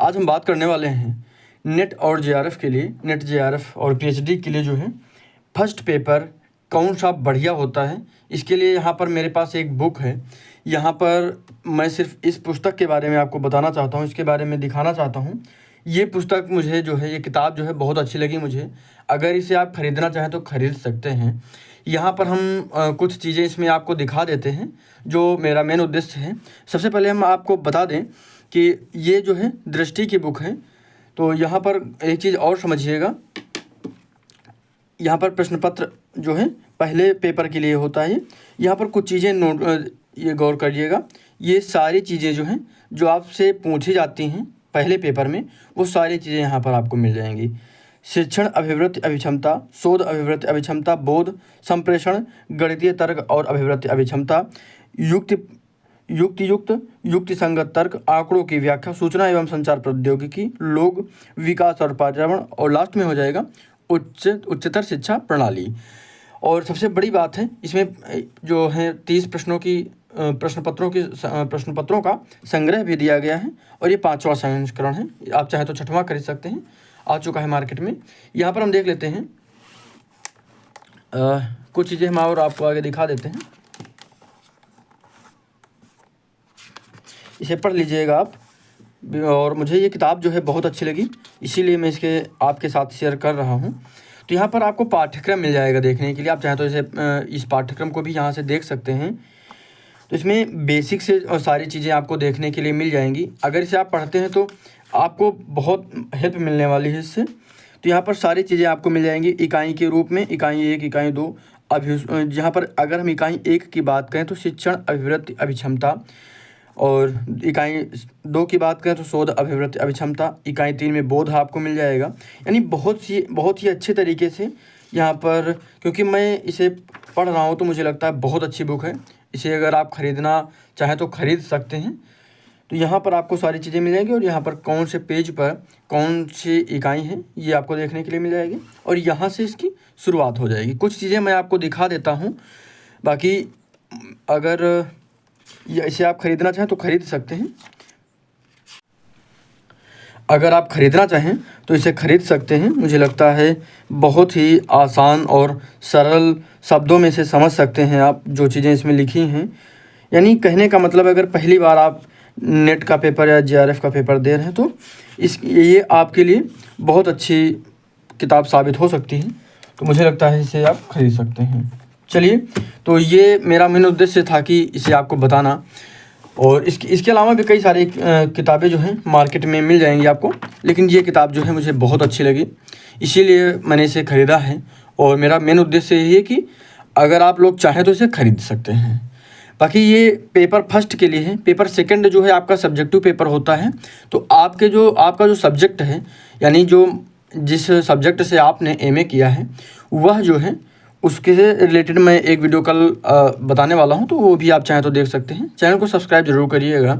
आज हम बात करने वाले हैं नेट और जेआरएफ के लिए, नेट जेआरएफ और पीएचडी के लिए जो है फर्स्ट पेपर कौन सा बढ़िया होता है। इसके लिए यहाँ पर मेरे पास एक बुक है। यहाँ पर मैं सिर्फ इस पुस्तक के बारे में आपको बताना चाहता हूँ, इसके बारे में दिखाना चाहता हूँ। ये पुस्तक मुझे जो है, ये किताब जो है बहुत अच्छी लगी मुझे। अगर इसे आप ख़रीदना चाहें तो ख़रीद सकते हैं। यहाँ पर हम कुछ चीज़ें इसमें आपको दिखा देते हैं जो मेरा मेन उद्देश्य है। सबसे पहले हम आपको बता दें कि ये जो है दृष्टि की बुक है। तो यहाँ पर एक चीज़ और समझिएगा, यहाँ पर प्रश्न पत्र जो है पहले पेपर के लिए होता है। यहाँ पर कुछ चीज़ें नोट ये गौर करिएगा। ये सारी चीज़ें जो हैं जो आपसे पूछी जाती हैं पहले पेपर में, वो सारी चीज़ें यहाँ पर आपको मिल जाएंगी। शिक्षण अभिवृत्ति अभिक्षमता, शोध अभिवृत्ति अभिक्षमता, बोध संप्रेषण, गणितीय तर्क और अभिवृत्ति अभिक्षमता, युक्ति संगत तर्क, आंकड़ों की व्याख्या, सूचना एवं संचार प्रौद्योगिकी, लोग विकास और पर्यावरण, और लास्ट में हो जाएगा उच्चतर शिक्षा प्रणाली। और सबसे बड़ी बात है, इसमें जो है 30 प्रश्न पत्रों का संग्रह भी दिया गया है और ये 5वां संस्करण है। आप चाहे तो 6वां खरीद सकते हैं, आ चुका है मार्केट में। यहाँ पर हम देख लेते हैं कुछ चीज़ें हम और आपको आगे दिखा देते हैं। इसे पढ़ लीजिएगा आप। और मुझे ये किताब जो है बहुत अच्छी लगी, इसीलिए मैं इसके आपके साथ शेयर कर रहा हूँ। तो यहाँ पर आपको पाठ्यक्रम मिल जाएगा देखने के लिए। आप चाहें तो इस पाठ्यक्रम को भी यहाँ से देख सकते हैं। तो इसमें बेसिक से और सारी चीज़ें आपको देखने के लिए मिल जाएंगी। अगर इसे आप पढ़ते हैं तो आपको बहुत हेल्प मिलने वाली है इससे। तो यहाँ पर सारी चीज़ें आपको मिल जाएंगी इकाई के रूप में, इकाई 1, इकाई 2। यहाँ पर अगर हम इकाई 1 की बात करें तो शिक्षण अभिवृत्ति अभिक्षमता, और इकाई 2 की बात करें तो शोध अभिवृत्ति अभिक्षमता, इकाई 3 में बोध आपको मिल जाएगा। यानी बहुत ही अच्छे तरीके से यहाँ पर, क्योंकि मैं इसे पढ़ रहा हूँ तो मुझे लगता है बहुत अच्छी बुक है। इसे अगर आप ख़रीदना चाहें तो ख़रीद सकते हैं। तो यहाँ पर आपको सारी चीज़ें मिल जाएंगी और यहाँ पर कौन से पेज पर कौन सी इकाई है ये आपको देखने के लिए मिल जाएगी, और यहाँ से इसकी शुरुआत हो जाएगी। कुछ चीज़ें मैं आपको दिखा देता हूँ, बाकी अगर इसे आप ख़रीदना चाहें तो ख़रीद सकते हैं। अगर आप ख़रीदना चाहें तो इसे ख़रीद सकते हैं। मुझे लगता है बहुत ही आसान और सरल शब्दों में से समझ सकते हैं आप जो चीज़ें इसमें लिखी हैं। यानी कहने का मतलब, अगर पहली बार आप नेट का पेपर या जेआरएफ का पेपर दे रहे हैं तो ये आपके लिए बहुत अच्छी किताब साबित हो सकती है। तो मुझे लगता है इसे आप ख़रीद सकते हैं। चलिए, तो ये मेरा मेन उद्देश्य था कि इसे आपको बताना। और इसके अलावा भी कई सारी किताबें जो हैं मार्केट में मिल जाएंगी आपको, लेकिन ये किताब जो है मुझे बहुत अच्छी लगी, इसीलिए मैंने इसे ख़रीदा है। और मेरा मेन उद्देश्य यही है कि अगर आप लोग चाहें तो इसे ख़रीद सकते हैं। बाकी ये पेपर फर्स्ट के लिए है। पेपर सेकंड जो है आपका सब्जेक्टिव पेपर होता है। तो आपका जो सब्जेक्ट है, यानी जिस सब्जेक्ट से आपने एमए किया है, वह जो है उसके रिलेटेड मैं एक वीडियो कल बताने वाला हूं, तो वो भी आप चाहें तो देख सकते हैं। चैनल को सब्सक्राइब जरूर करिएगा।